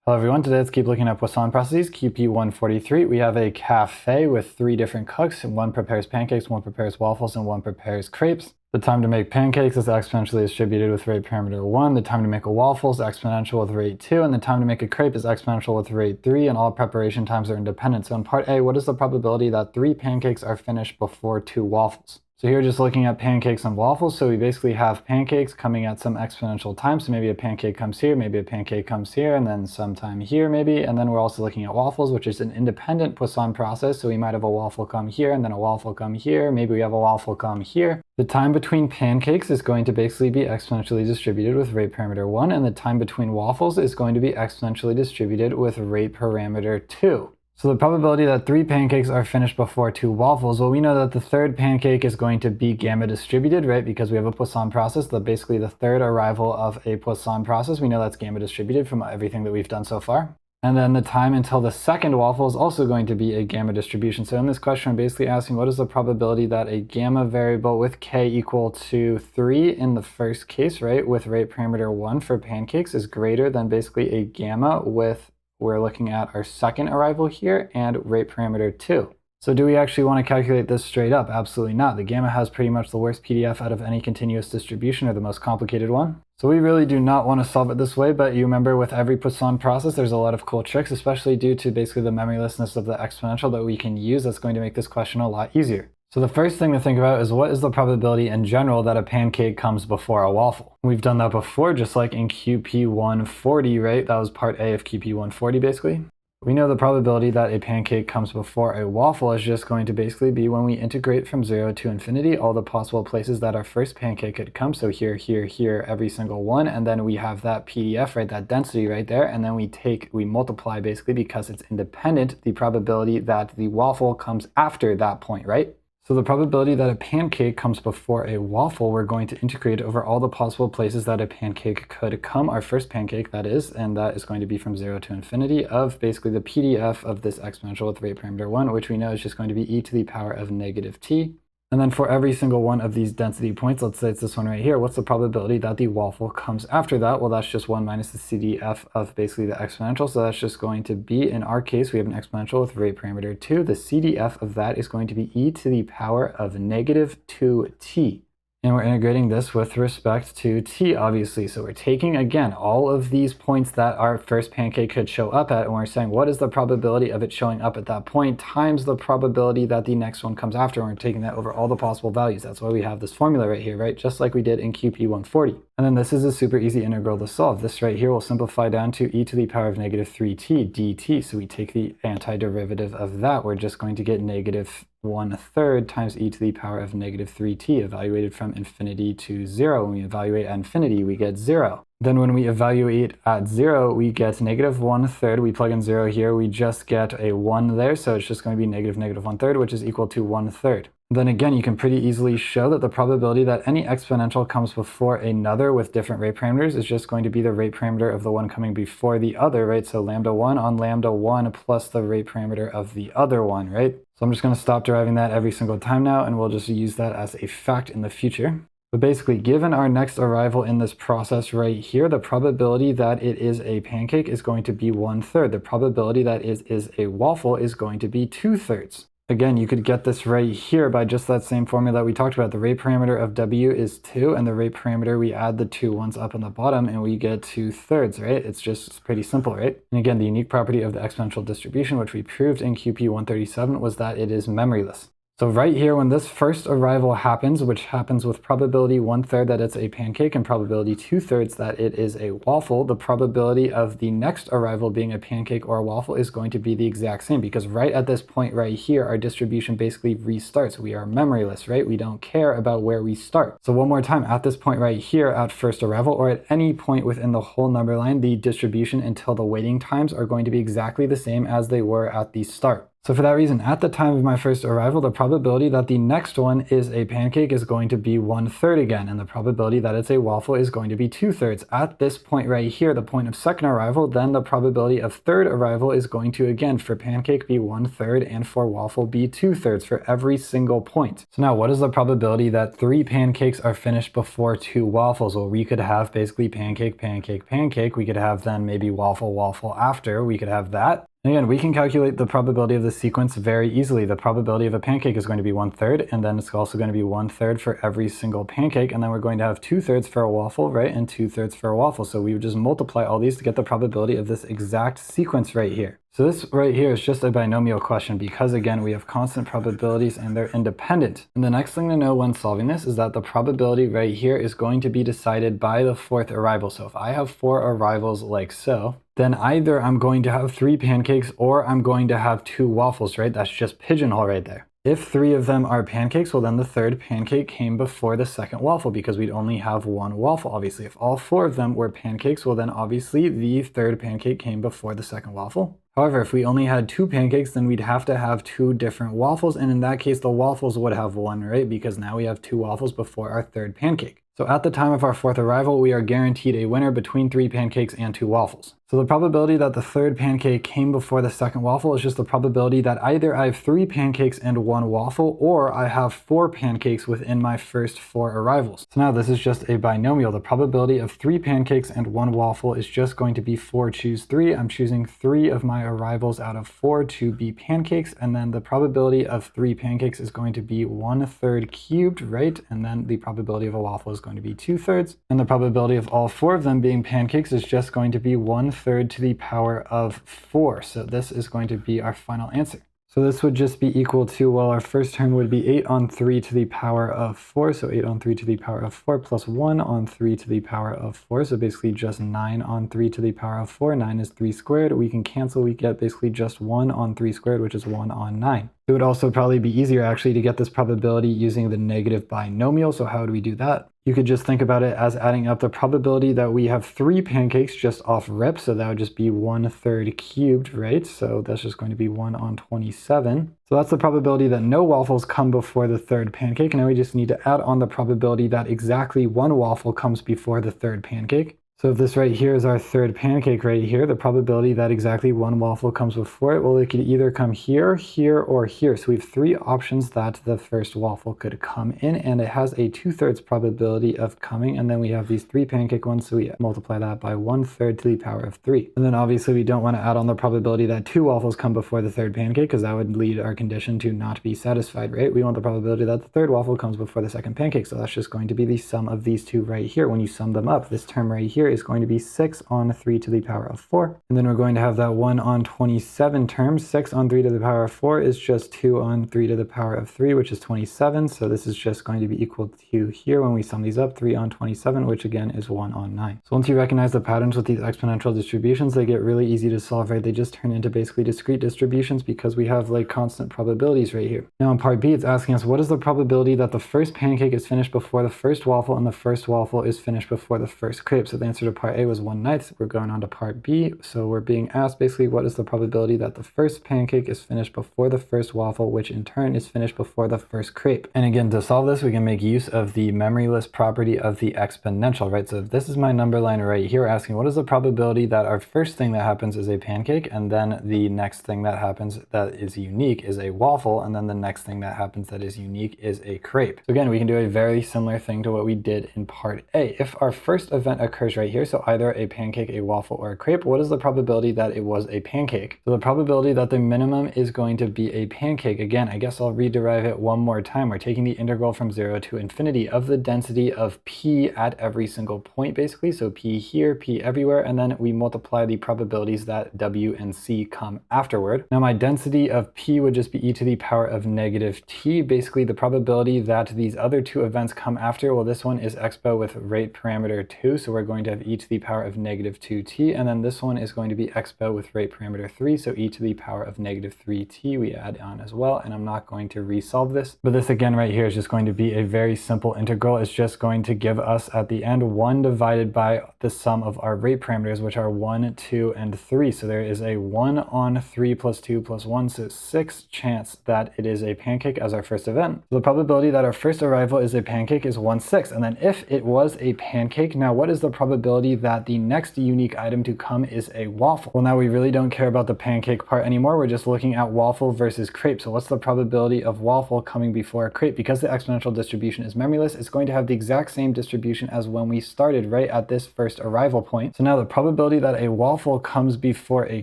Hello everyone, today let's keep looking at Poisson processes. QP143, we have a cafe with 3 different cooks. One prepares pancakes, one prepares waffles, and one prepares crepes. The time to make pancakes is exponentially distributed with rate parameter 1. The time to make a waffle is exponential with rate 2. And the time to make a crepe is exponential with rate 3. And all preparation times are independent. So in part A, what is the probability that 3 pancakes are finished before 2 waffles? So here just looking at pancakes and waffles, so we basically have pancakes coming at some exponential time. So maybe a pancake comes here, maybe a pancake comes here, and then sometime here maybe. And then we're also looking at waffles, which is an independent Poisson process. So we might have a waffle come here and then a waffle come here. Maybe we have a waffle come here. The time between pancakes is going to basically be exponentially distributed with rate parameter 1, and the time between waffles is going to be exponentially distributed with rate parameter 2. So the probability that 3 pancakes are finished before 2 waffles, well, we know that the third pancake is going to be gamma distributed, right? Because we have a Poisson process, basically the third arrival of a Poisson process. We know that's gamma distributed from everything that we've done so far. And then the time until the second waffle is also going to be a gamma distribution. So in this question, I'm basically asking what is the probability that a gamma variable with k equal to 3 in the first case, right, with rate parameter 1 for pancakes is greater than basically a gamma with, we're looking at our second arrival here, and rate parameter 2. So do we actually want to calculate this straight up? Absolutely not. The gamma has pretty much the worst PDF out of any continuous distribution, or the most complicated one. So we really do not want to solve it this way, but you remember with every Poisson process, there's a lot of cool tricks, especially due to basically the memorylessness of the exponential that we can use that's going to make this question a lot easier. So the first thing to think about is what is the probability in general that a pancake comes before a waffle? We've done that before, just like in QP140, right? That was part A of QP140 basically. We know the probability that a pancake comes before a waffle is just going to basically be when we integrate from 0 to infinity all the possible places that our first pancake could come. So here, here, here, every single one. And then we have that PDF, right, that density right there. And then we multiply basically, because it's independent, the probability that the waffle comes after that point, right? So the probability that a pancake comes before a waffle, we're going to integrate over all the possible places that a pancake could come, our first pancake that is, and that is going to be from 0 to infinity of basically the PDF of this exponential with rate parameter 1, which we know is just going to be e to the power of negative t. And then for every single one of these density points, let's say it's this one right here, what's the probability that the waffle comes after that? Well, that's just 1 minus the CDF of basically the exponential. So that's just going to be, in our case, we have an exponential with rate parameter 2. The CDF of that is going to be e to the power of negative 2t. And we're integrating this with respect to t, obviously. So we're taking, again, all of these points that our first pancake could show up at, and we're saying, what is the probability of it showing up at that point times the probability that the next one comes after, and we're taking that over all the possible values. That's why we have this formula right here, right? Just like we did in QP140. And then this is a super easy integral to solve. This right here will simplify down to e to the power of negative 3t dt. So we take the antiderivative of that. We're just going to get negative 1/3 times e to the power of negative 3t, evaluated from infinity to 0. When we evaluate at infinity, we get 0. Then when we evaluate at 0, we get negative 1/3. We plug in 0 here, we just get a 1 there. So it's just going to be negative 1/3, which is equal to 1/3. Then again, you can pretty easily show that the probability that any exponential comes before another with different rate parameters is just going to be the rate parameter of the one coming before the other, right? So lambda 1 on lambda 1 plus the rate parameter of the other one, right? So I'm just going to stop deriving that every single time now, and we'll just use that as a fact in the future. But basically, given our next arrival in this process right here, the probability that it is a pancake is going to be 1/3. The probability that it is a waffle is going to be 2/3. Again, you could get this right here by just that same formula that we talked about. The rate parameter of W is 2, and the rate parameter, we add the 2 ones up on the bottom, and we get 2/3, right? It's pretty simple, right? And again, the unique property of the exponential distribution, which we proved in QP137, was that it is memoryless. So right here, when this first arrival happens, which happens with probability 1/3 that it's a pancake and probability 2/3 that it is a waffle, the probability of the next arrival being a pancake or a waffle is going to be the exact same, because right at this point right here, our distribution basically restarts. We are memoryless, right? We don't care about where we start. So one more time, at this point right here at first arrival, or at any point within the whole number line, the distribution until the waiting times are going to be exactly the same as they were at the start. So for that reason, at the time of my first arrival, the probability that the next one is a pancake is going to be 1/3 again, and the probability that it's a waffle is going to be 2/3. At this point right here, the point of second arrival, then the probability of third arrival is going to, again, for pancake be 1/3 and for waffle be 2/3 for every single point. So now what is the probability that 3 pancakes are finished before 2 waffles? Well, we could have basically pancake, pancake, pancake. We could have then maybe waffle, waffle after. We could have that. Again, we can calculate the probability of the sequence very easily. The probability of a pancake is going to be 1/3, and then it's also going to be 1/3 for every single pancake, and then we're going to have 2/3 for a waffle, right, and 2/3 for a waffle. So we would just multiply all these to get the probability of this exact sequence right here. So this right here is just a binomial question because, again, we have constant probabilities and they're independent. And the next thing to know when solving this is that the probability right here is going to be decided by the 4th arrival. So if I have 4 arrivals like so, then either I'm going to have 3 pancakes or I'm going to have 2 waffles, right? That's just pigeonhole right there. If 3 of them are pancakes, well then the 3rd pancake came before the 2nd waffle because we'd only have 1 waffle, obviously. If all 4 of them were pancakes, well then obviously the 3rd pancake came before the 2nd waffle. However, if we only had 2 pancakes, then we'd have to have 2 different waffles, and in that case the waffles would have 1, right? Because now we have 2 waffles before our 3rd pancake. So at the time of our 4th arrival, we are guaranteed a winner between 3 pancakes and 2 waffles. So the probability that the 3rd pancake came before the 2nd waffle is just the probability that either I have 3 pancakes and 1 waffle, or I have 4 pancakes within my first 4 arrivals. So now this is just a binomial. The probability of 3 pancakes and 1 waffle is just going to be 4 choose 3. I'm choosing 3 of my arrivals out of 4 to be pancakes, and then the probability of 3 pancakes is going to be 1/3 cubed, right? And then the probability of a waffle is going to be 2/3, and the probability of all 4 of them being pancakes is just going to be 1/3 to the power of 4. So this is going to be our final answer. So this would just be equal to, well, our first term would be 8 on 3 to the power of 4. So 8 on 3 to the power of 4 plus 1 on 3 to the power of 4. So basically just 9 on 3 to the power of 4. 9 is 3 squared. We can cancel. We get basically just 1 on 3 squared, which is 1 on 9. It would also probably be easier actually to get this probability using the negative binomial. So how do we do that? You could just think about it as adding up the probability that we have 3 pancakes just off rip. So that would just be 1/3 cubed, right? So that's just going to be 1 on 27. So that's the probability that no waffles come before the 3rd pancake. Now we just need to add on the probability that exactly 1 waffle comes before the 3rd pancake. So if this right here is our 3rd pancake right here, the probability that exactly 1 waffle comes before it, well, it could either come here, here, or here. So we have 3 options that the first waffle could come in, and it has a 2/3 probability of coming. And then we have these 3 pancake ones, so we multiply that by 1/3 to the power of 3. And then obviously we don't want to add on the probability that 2 waffles come before the 3rd pancake, because that would lead our condition to not be satisfied, right? We want the probability that the 3rd waffle comes before the 2nd pancake. So that's just going to be the sum of these 2 right here. When you sum them up, this term right here is going to be 6 on 3 to the power of 4. And then we're going to have that 1 on 27 term. 6 on 3 to the power of 4 is just 2 on 3 to the power of 3, which is 27. So this is just going to be equal to here when we sum these up, 3 on 27, which again is 1 on 9. So once you recognize the patterns with these exponential distributions, they get really easy to solve, right? They just turn into basically discrete distributions because we have like constant probabilities right here. Now in part B, it's asking us what is the probability that the first pancake is finished before the first waffle and the first waffle is finished before the first crepe. So the answer to part A was 1/9. We're going on to part B. So we're being asked basically what is the probability that the first pancake is finished before the first waffle, which in turn is finished before the first crepe. And again, to solve this, we can make use of the memory list property of the exponential, right? So if this is my number line right here, we're asking what is the probability that our first thing that happens is a pancake, and then the next thing that happens that is unique is a waffle, and then the next thing that happens that is unique is a crepe. So again, we can do a very similar thing to what we did in part A. If our first event occurs right here, so either a pancake, a waffle, or a crepe, what is the probability that it was a pancake? So the probability that the minimum is going to be a pancake, again, I guess I'll rederive it one more time. We're taking the integral from 0 to infinity of the density of P at every single point, basically. So P here, P everywhere, and then we multiply the probabilities that W and C come afterward. Now my density of P would just be e to the power of -t. Basically the probability that these other 2 events come after, well, this one is expo with rate parameter 2, so we're going to have e to the power of negative 2t, and then this one is going to be expo with rate parameter 3, so e to the power of negative 3t we add on as well, and I'm not going to resolve this. But this again right here is just going to be a very simple integral. It's just going to give us at the end 1 divided by the sum of our rate parameters, which are 1, 2, and 3. So there is a 1 on 3 plus 2 plus 1, so 6 chance that it is a pancake as our first event. So the probability that our first arrival is a pancake is 1/6. And then if it was a pancake, now what is the probability that the next unique item to come is a waffle? Well, now we really don't care about the pancake part anymore. We're just looking at waffle versus crepe. So what's the probability of waffle coming before a crepe? Because the exponential distribution is memryless, it's going to have the exact same distribution as when we started right at this first arrival point. So now the probability that a waffle comes before a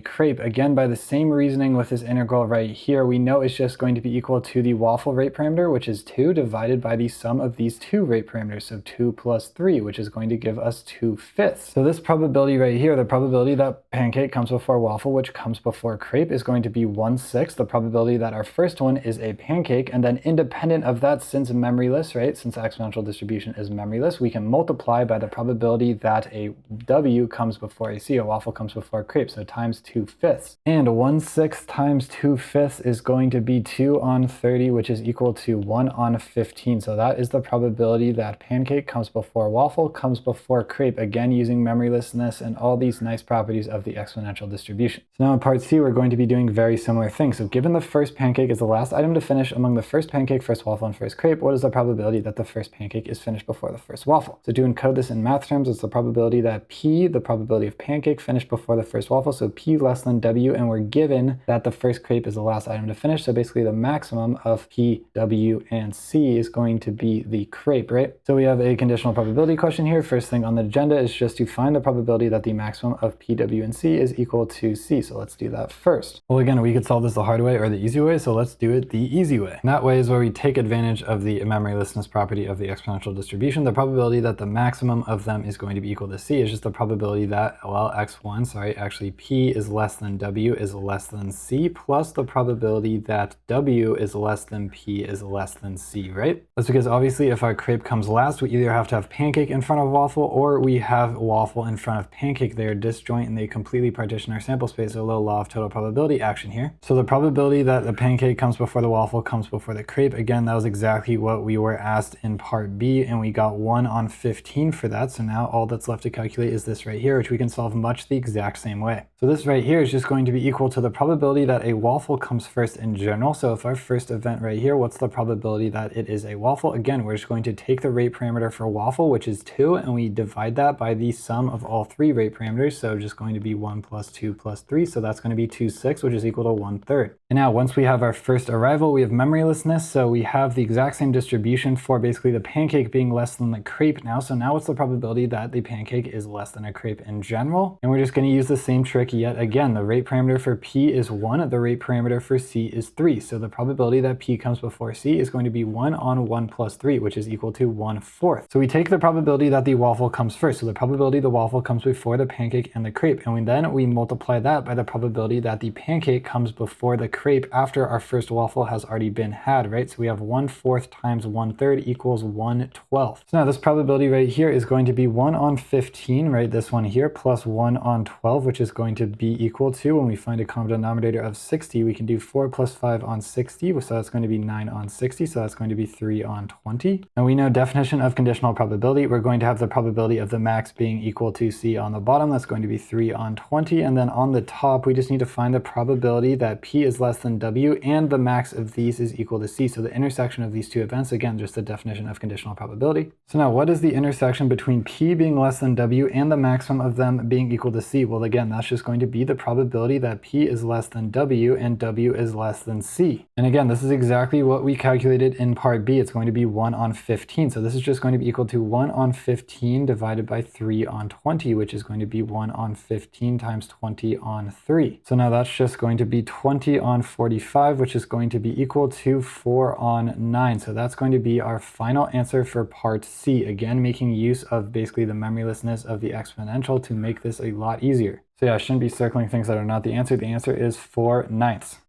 crepe, again by the same reasoning with this integral right here, we know it's just going to be equal to the waffle rate parameter, which is 2, divided by the sum of these two rate parameters, so 2 plus 3, which is going to give us 2/5. So this probability right here, the probability that pancake comes before waffle, which comes before crepe, is going to be 1/6. The probability that our first one is a pancake, and then independent of that, since memryless, right, since exponential distribution is memryless, we can multiply by the probability that a W comes before a C, a waffle comes before crepe, so times 2/5. And 1/6 times 2/5 is going to be 2 on 30, which is equal to 1 on 15. So that is the probability that pancake comes before waffle, comes before crepe, again using memrylessness and all these nice properties of the exponential distribution. So now in part C, we're going to be doing very similar things. So given the first pancake is the last item to finish among the first pancake, first waffle, and first crepe, what is the probability that the first pancake is finished before the first waffle? So to encode this in math terms, it's the probability that P, the probability of pancake, finished before the first waffle, so P less than W, and we're given that the first crepe is the last item to finish, so basically the maximum of P, W, and C is going to be the crepe, right? So we have a conditional probability question here. First thing on the agenda is just to find the probability that the maximum of P, W, and C is equal to C. So let's do that first. Well, again, we could solve this the hard way or the easy way, so let's do it the easy way. And that way is where we take advantage of the memrylessness property of the exponential distribution. The probability that the maximum of them is going to be equal to C is just the probability that, well, x1, sorry, actually P is less than W is less than C, plus the probability that W is less than P is less than C, right? That's because obviously if our crepe comes last, we either have to have pancake in front of waffle or we have waffle in front of pancake. They are disjoint and they completely partition our sample space, so a little law of total probability action here. So the probability that the pancake comes before the waffle comes before the crepe, again, that was exactly what we were asked in part B, and we got 1 on 15 for that. So now all that's left to calculate is this right here, which we can solve much the exact same way. So this right here is just going to be equal to the probability that a waffle comes first in general. So if our first event right here, what's the probability that it is a waffle? Again, we're just going to take the rate parameter for waffle, which is 2, and we divide that by the sum of all 3 rate parameters. So just going to be 1 plus 2 plus 3. So that's going to be 2/6, which is equal to 1/3. And now once we have our first arrival, we have memrylessness. So we have the exact same distribution for basically the pancake being less than the crepe now. So now what's the probability that the pancake is less than a crepe in general? And we're just going to use the same trick yet again. The rate parameter for P is 1. The rate parameter for C is 3. So the probability that P comes before C is going to be 1 on 1 plus 3, which is equal to 1/4. So we take the probability that the waffle comes first. So the probability the waffle comes before the pancake and the crepe. And then we multiply that by the probability that the pancake comes before the crepe after our first waffle has already been had, right? So we have 1/4 times 1/3 equals 1/12. So now this probability right here is going to be 1 on 15, right? This one here, plus 1 on 12, which is going to be equal to, when we find a common denominator of 60, we can do 4 plus 5 on 60. So that's going to be 9 on 60. So that's going to be 3 on 20. And we know definition of conditional probability. We're going to have the probability of the max being equal to C on the bottom. That's going to be 3 on 20. And then on the top, we just need to find the probability that P is less than W and the max of these is equal to C. So the intersection of these two events, again, just the definition of conditional probability. So now what is the intersection between P being less than W and the maximum of them being equal to C? Well, again, that's just going to be the probability that P is less than W and W is less than C. And again, this is exactly what we calculated in part B. It's going to be 1 on 15. So this is just going to be equal to 1 on 15 divided by 3 on 20, which is going to be 1 on 15 times 20 on 3. So now that's just going to be 20 on 45, which is going to be equal to 4 on 9. So that's going to be our final answer for part C. Again, making use of basically the memrylessness of the exponential to make this a lot easier. So yeah, I shouldn't be circling things that are not the answer. The answer is 4/9.